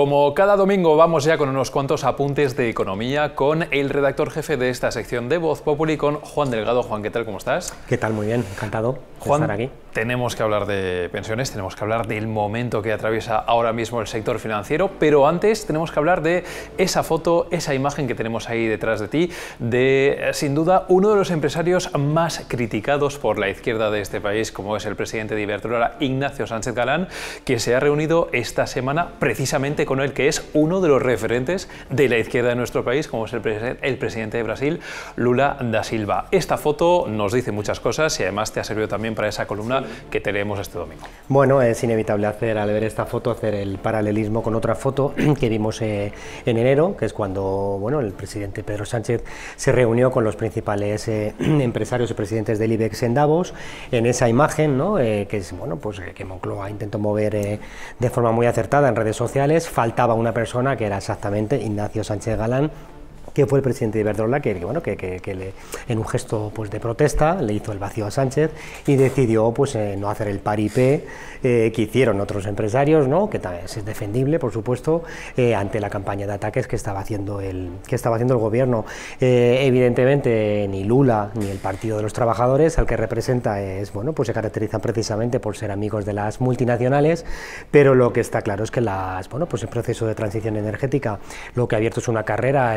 Como cada domingo vamos ya con unos cuantos apuntes de economía con el redactor jefe de esta sección de Voz Populi, con Juan Delgado. Juan, ¿qué tal? ¿Cómo estás? ¿Qué tal? Muy bien, encantado de estar aquí. Tenemos que hablar de pensiones, tenemos que hablar del momento que atraviesa ahora mismo el sector financiero, pero antes tenemos que hablar de esa foto, esa imagen que tenemos ahí detrás de ti, de, sin duda, uno de los empresarios más criticados por la izquierda de este país, como es el presidente de Iberdrola, Ignacio Sánchez Galán, que se ha reunido esta semana precisamente con el que es uno de los referentes de la izquierda de nuestro país, como es el presidente de Brasil, Lula da Silva. Esta foto nos dice muchas cosas y además te ha servido también para esa columna que te leemos este domingo. Bueno, es inevitable al ver esta foto, hacer el paralelismo con otra foto que vimos en enero, que es cuando el presidente Pedro Sánchez se reunió con los principales empresarios y presidentes del IBEX en Davos. En esa imagen, que es que Moncloa intentó mover de forma muy acertada en redes sociales, faltaba una persona que era exactamente Ignacio Sánchez Galán, que fue el presidente de Iberdrola, que en un gesto de protesta le hizo el vacío a Sánchez y decidió no hacer el paripé que hicieron otros empresarios, que también es defendible, por supuesto, ante la campaña de ataques que estaba haciendo el gobierno. Evidentemente ni Lula ni el Partido de los Trabajadores, al que representa, se caracterizan precisamente por ser amigos de las multinacionales, pero lo que está claro es que el proceso de transición energética lo que ha abierto es una carrera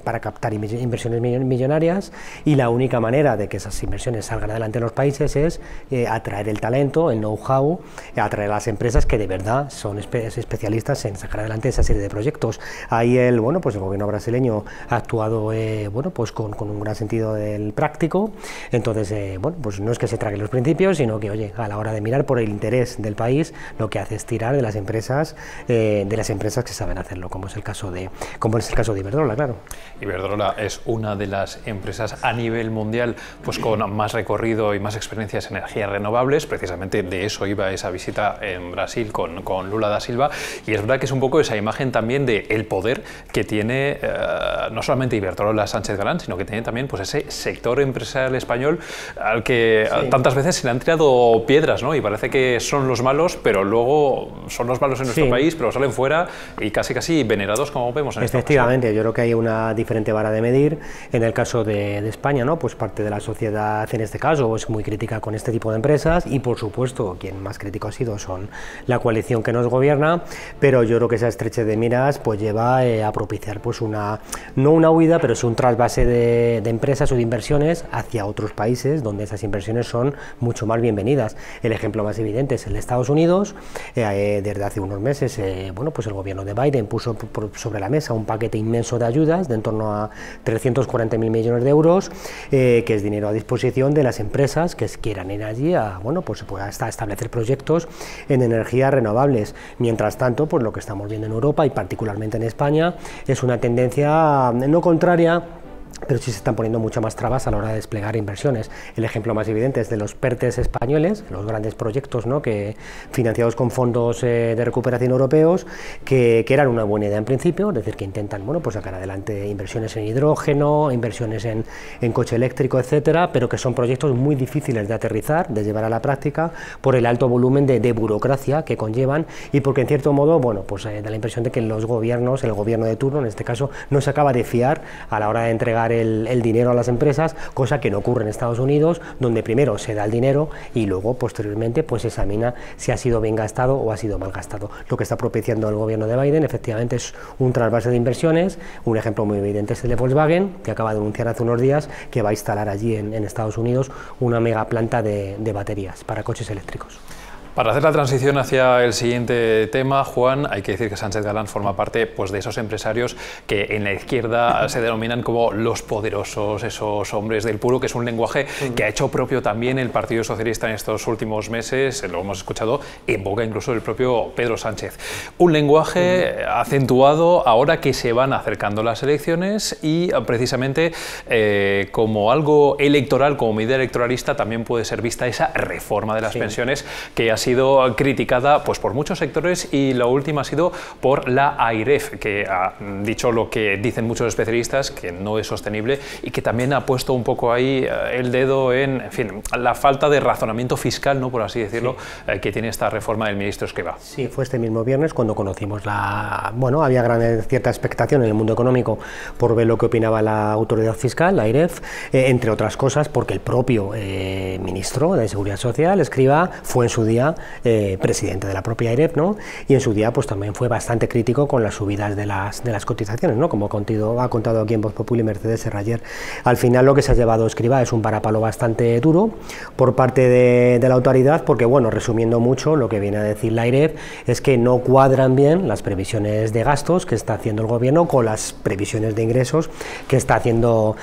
para captar inversiones millonarias, y la única manera de que esas inversiones salgan adelante en los países es atraer el talento, el know-how, atraer a las empresas que de verdad son especialistas en sacar adelante esa serie de proyectos. Ahí el gobierno brasileño ha actuado con un gran sentido del práctico. Entonces no es que se traguen los principios, sino que a la hora de mirar por el interés del país, lo que hace es tirar de las empresas que saben hacerlo, como es el caso de Iberdrola, claro. Iberdrola es una de las empresas a nivel mundial con más recorrido y más experiencias en energías renovables. Precisamente de eso iba esa visita en Brasil con Lula da Silva, y es verdad que es un poco esa imagen también del poder que tiene no solamente Iberdrola Sánchez Galán, sino que tiene también ese sector empresarial español al que tantas veces se le han tirado piedras, y parece que son los malos, pero luego son los malos en nuestro país, pero salen fuera y casi venerados, como vemos en esta ocasión. Efectivamente, yo creo que hay una diferente vara de medir. En el caso de España, parte de la sociedad en este caso es muy crítica con este tipo de empresas, y por supuesto quien más crítico ha sido son la coalición que nos gobierna, pero yo creo que esa estrechez de miras lleva a propiciar no una huida, pero sí un trasvase de empresas o de inversiones hacia otros países donde esas inversiones son mucho más bienvenidas. El ejemplo más evidente es el de Estados Unidos. Desde hace unos meses el gobierno de Biden puso sobre la mesa un paquete inmenso de ayudas de en torno a 340.000 millones de euros, que es dinero a disposición de las empresas que quieran ir allí a establecer proyectos en energías renovables. Mientras tanto, lo que estamos viendo en Europa y particularmente en España es una tendencia no contraria, pero sí se están poniendo mucho más trabas a la hora de desplegar inversiones. El ejemplo más evidente es de los PERTEs españoles, los grandes proyectos financiados con fondos de recuperación europeos, que eran una buena idea en principio, es decir, que intentan sacar adelante inversiones en hidrógeno, inversiones en coche eléctrico, etcétera, pero que son proyectos muy difíciles de aterrizar, de llevar a la práctica, por el alto volumen de burocracia que conllevan, y porque en cierto modo da la impresión de que el gobierno de turno, en este caso, no se acaba de fiar a la hora de entregar el dinero a las empresas, cosa que no ocurre en Estados Unidos, donde primero se da el dinero y luego posteriormente se examina si ha sido bien gastado o ha sido mal gastado. Lo que está propiciando el gobierno de Biden efectivamente es un trasvase de inversiones. Un ejemplo muy evidente es el de Volkswagen, que acaba de anunciar hace unos días que va a instalar allí en Estados Unidos una mega planta de baterías para coches eléctricos. Para hacer la transición hacia el siguiente tema, Juan, hay que decir que Sánchez Galán forma parte de esos empresarios que en la izquierda se denominan como los poderosos, esos hombres del puro, que es un lenguaje que ha hecho propio también el Partido Socialista en estos últimos meses, lo hemos escuchado en boca incluso del propio Pedro Sánchez. Un lenguaje acentuado ahora que se van acercando las elecciones y precisamente como algo electoral, como medida electoralista, también puede ser vista esa reforma de las pensiones que ha sido sido criticada pues por muchos sectores, y la última ha sido por la AIREF, que ha dicho lo que dicen muchos especialistas, que no es sostenible, y que también ha puesto un poco ahí el dedo en fin, la falta de razonamiento fiscal, ¿no?, por así decirlo, que tiene esta reforma del ministro Escrivá. Sí, fue este mismo viernes cuando conocimos bueno, había cierta expectación en el mundo económico por ver lo que opinaba la autoridad fiscal, la AIREF, entre otras cosas porque el propio ministro de Seguridad Social, Escrivá, fue en su día presidente de la propia AIREF, ¿no? Y en su día pues también fue bastante crítico con las subidas de las cotizaciones, ¿no?, como ha contado aquí en Voz Populi Mercedes Serra ayer. Al final lo que se ha llevado Escrivá es un varapalo bastante duro por parte de la autoridad, porque, bueno, resumiendo mucho, lo que viene a decir la AIREF es que no cuadran bien las previsiones de gastos que está haciendo el gobierno con las previsiones de ingresos que está haciendo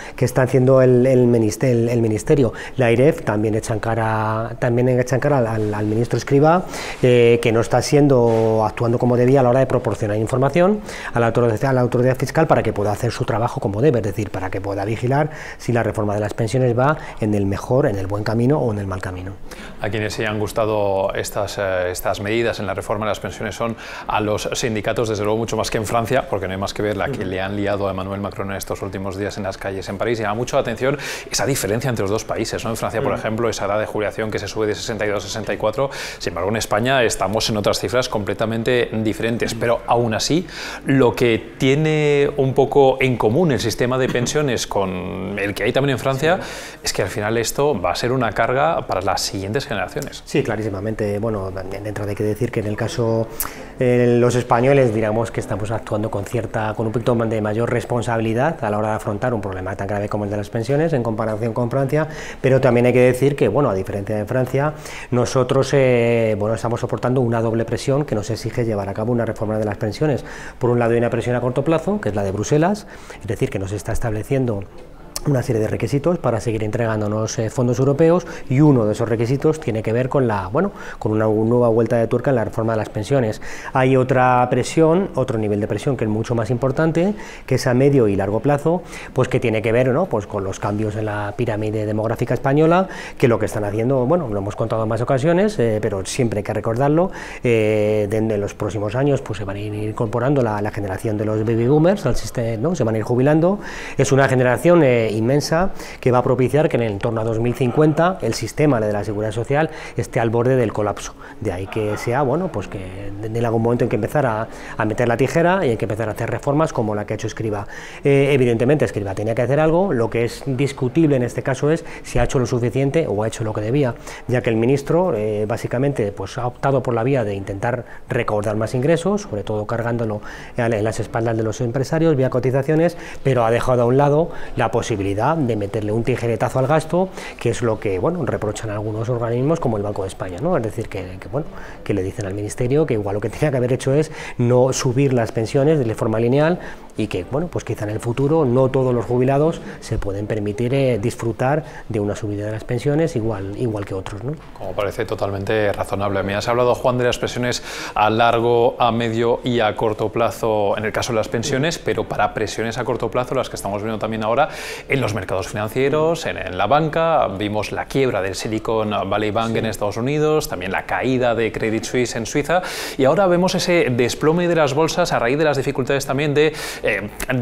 el ministerio. La AIREF también echa en cara al ministro Escrivá, que no está actuando como debía a la hora de proporcionar información a la autoridad fiscal para que pueda hacer su trabajo como debe, es decir, para que pueda vigilar si la reforma de las pensiones va en el buen camino o en el mal camino. A quienes se han gustado estas medidas en la reforma de las pensiones son a los sindicatos, desde luego mucho más que en Francia, porque no hay más que ver la que le han liado a Emmanuel Macron en estos últimos días en las calles en París. Llama mucho la atención esa diferencia entre los dos países, ¿no? En Francia, por ejemplo, esa edad de jubilación que se sube de 62 a 64, sin embargo en España estamos en otras cifras completamente diferentes, pero aún así lo que tiene un poco en común el sistema de pensiones con el que hay también en Francia es que al final esto va a ser una carga para las siguientes generaciones. Sí, clarísimamente. Bueno, dentro de que decir que en el caso los españoles, digamos que estamos actuando con un poquito de mayor responsabilidad a la hora de afrontar un problema tan grave como el de las pensiones en comparación con Francia, pero también hay que decir que, bueno, a diferencia de Francia, nosotros estamos soportando una doble presión que nos exige llevar a cabo una reforma de las pensiones. Por un lado hay una presión a corto plazo, que es la de Bruselas, es decir, que nos está estableciendo una serie de requisitos para seguir entregándonos fondos europeos, y uno de esos requisitos tiene que ver con una nueva vuelta de tuerca en la reforma de las pensiones. Hay otra presión, otro nivel de presión que es mucho más importante, que es a medio y largo plazo, pues que tiene que ver, ¿no?, pues con los cambios en la pirámide demográfica española, que lo que están haciendo, bueno, lo hemos contado en más ocasiones, pero siempre hay que recordarlo, en los próximos años pues se van a ir incorporando la generación de los baby boomers al sistema, ¿no?, se van a ir jubilando. Es una generación inmensa que va a propiciar que en el torno a 2050 el sistema de la seguridad social esté al borde del colapso. De ahí que sea, bueno, pues que en algún momento hay que empezar a meter la tijera y hay que empezar a hacer reformas como la que ha hecho Escrivá. Evidentemente Escrivá tenía que hacer algo. Lo que es discutible en este caso es si ha hecho lo suficiente o ha hecho lo que debía, ya que el ministro básicamente pues ha optado por la vía de intentar recaudar más ingresos, sobre todo cargándolo en las espaldas de los empresarios vía cotizaciones, pero ha dejado a un lado la posibilidad de meterle un tijeretazo al gasto, que es lo que, bueno, reprochan algunos organismos como el Banco de España, ¿no? Es decir, que le dicen al ministerio que igual lo que tenía que haber hecho es no subir las pensiones de forma lineal, y que, bueno, pues quizá en el futuro no todos los jubilados se pueden permitir disfrutar de una subida de las pensiones igual que otros, ¿no? Como parece totalmente razonable. Me has hablado, Juan, de las presiones a largo, a medio y a corto plazo en el caso de las pensiones, pero para presiones a corto plazo, las que estamos viendo también ahora en los mercados financieros, en la banca, vimos la quiebra del Silicon Valley Bank en Estados Unidos, también la caída de Credit Suisse en Suiza, y ahora vemos ese desplome de las bolsas a raíz de las dificultades también de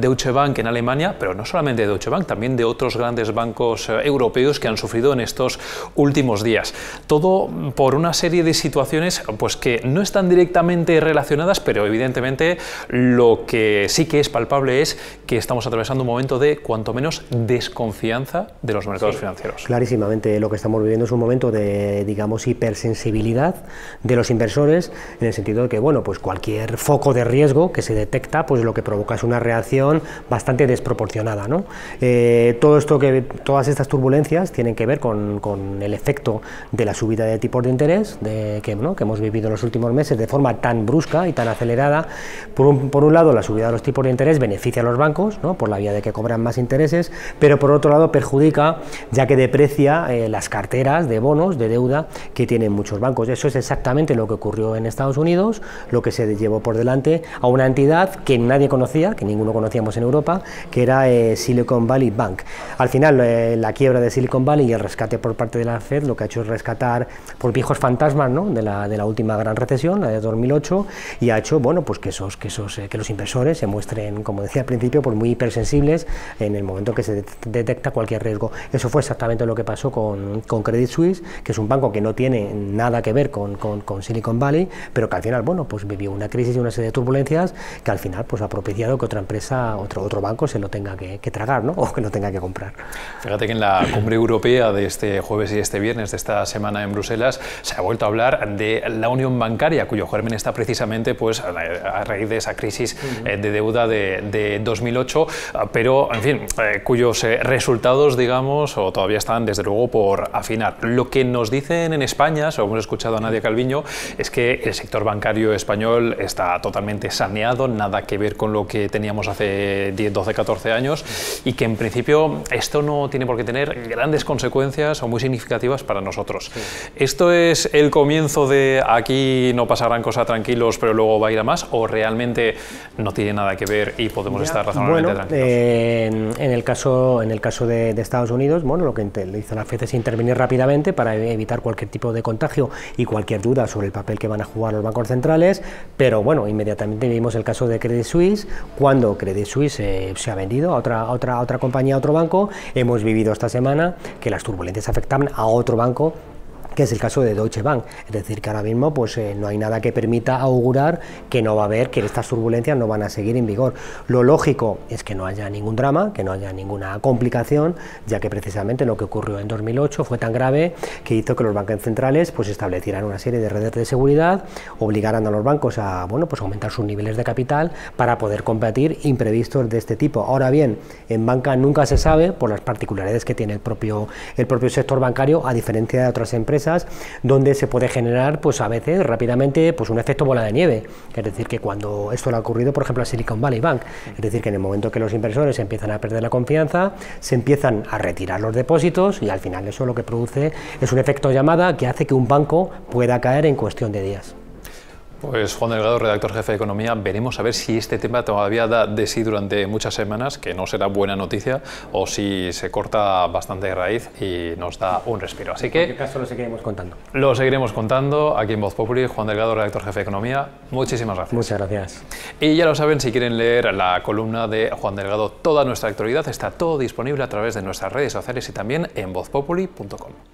Deutsche Bank en Alemania, pero no solamente de Deutsche Bank, también de otros grandes bancos europeos que han sufrido en estos últimos días. Todo por una serie de situaciones pues que no están directamente relacionadas, pero evidentemente lo que sí que es palpable es que estamos atravesando un momento de, cuanto menos, desconfianza de los mercados financieros. Clarísimamente lo que estamos viviendo es un momento de, digamos, hipersensibilidad de los inversores, en el sentido de que, bueno, pues cualquier foco de riesgo que se detecta, pues lo que provoca es una reacción bastante desproporcionada, ¿no? Todas estas turbulencias tienen que ver con el efecto de la subida de tipos de interés que hemos vivido en los últimos meses de forma tan brusca y tan acelerada. Por un lado, la subida de los tipos de interés beneficia a los bancos, ¿no?, por la vía de que cobran más intereses, pero por otro lado perjudica, ya que deprecia las carteras de bonos, de deuda que tienen muchos bancos. Eso es exactamente lo que ocurrió en Estados Unidos, lo que se llevó por delante a una entidad que nadie conocía, que ninguno conocíamos en Europa, que era Silicon Valley Bank. Al final, la quiebra de Silicon Valley y el rescate por parte de la Fed lo que ha hecho es rescatar por viejos fantasmas, ¿no?, de la última gran recesión, la de 2008, y ha hecho, bueno, pues que los inversores se muestren, como decía al principio, pues muy hipersensibles en el momento que se detecta cualquier riesgo. Eso fue exactamente lo que pasó con Credit Suisse, que es un banco que no tiene nada que ver con Silicon Valley, pero que al final, bueno, pues vivió una crisis y una serie de turbulencias que al final pues ha propiciado que otra empresa, otro banco se lo tenga que tragar, ¿no?, o que lo tenga que comprar. Fíjate que en la cumbre europea de este jueves y este viernes de esta semana en Bruselas se ha vuelto a hablar de la unión bancaria, cuyo germen está precisamente pues a raíz de esa crisis de deuda de 2008, pero en fin, cuyos resultados, digamos, o todavía están desde luego por afinar. Lo que nos dicen en España, según hemos escuchado a Nadia Calviño, es que el sector bancario español está totalmente saneado, nada que ver con lo que teníamos hace 10, 12, 14 años, y que en principio esto no tiene por qué tener grandes consecuencias o muy significativas para nosotros. Sí. ¿Esto es el comienzo de aquí no pasa gran cosa, tranquilos, pero luego va a ir a más, o realmente no tiene nada que ver y podemos estar razonablemente tranquilos? En el caso de Estados Unidos, bueno, lo que hizo la FED es intervenir rápidamente para evitar cualquier tipo de contagio y cualquier duda sobre el papel que van a jugar los bancos centrales, pero bueno, inmediatamente vimos el caso de Credit Suisse. Cuando Credit Suisse se ha vendido a otra compañía, a otro banco, hemos vivido esta semana que las turbulencias afectaban a otro banco, que es el caso de Deutsche Bank. Es decir, que ahora mismo pues, no hay nada que permita augurar que no va a haber, que estas turbulencias no van a seguir en vigor. Lo lógico es que no haya ningún drama, que no haya ninguna complicación, ya que precisamente lo que ocurrió en 2008 fue tan grave que hizo que los bancos centrales pues, establecieran una serie de redes de seguridad, obligaran a los bancos a, bueno, pues, aumentar sus niveles de capital para poder combatir imprevistos de este tipo. Ahora bien, en banca nunca se sabe, por las particularidades que tiene el propio sector bancario, a diferencia de otras empresas, donde se puede generar pues a veces rápidamente pues un efecto bola de nieve. Es decir, que cuando esto le ha ocurrido por ejemplo a Silicon Valley Bank, es decir, que en el momento que los inversores empiezan a perder la confianza, se empiezan a retirar los depósitos y al final eso lo que produce es un efecto llamada que hace que un banco pueda caer en cuestión de días. Pues Juan Delgado, redactor jefe de Economía, veremos a ver si este tema todavía da de sí durante muchas semanas, que no será buena noticia, o si se corta bastante de raíz y nos da un respiro. Así que, en cualquier caso, lo seguiremos contando. Lo seguiremos contando aquí en Voz Populi. Juan Delgado, redactor jefe de Economía, muchísimas gracias. Muchas gracias. Y ya lo saben, si quieren leer la columna de Juan Delgado, toda nuestra actualidad, está todo disponible a través de nuestras redes sociales y también en vozpopuli.com.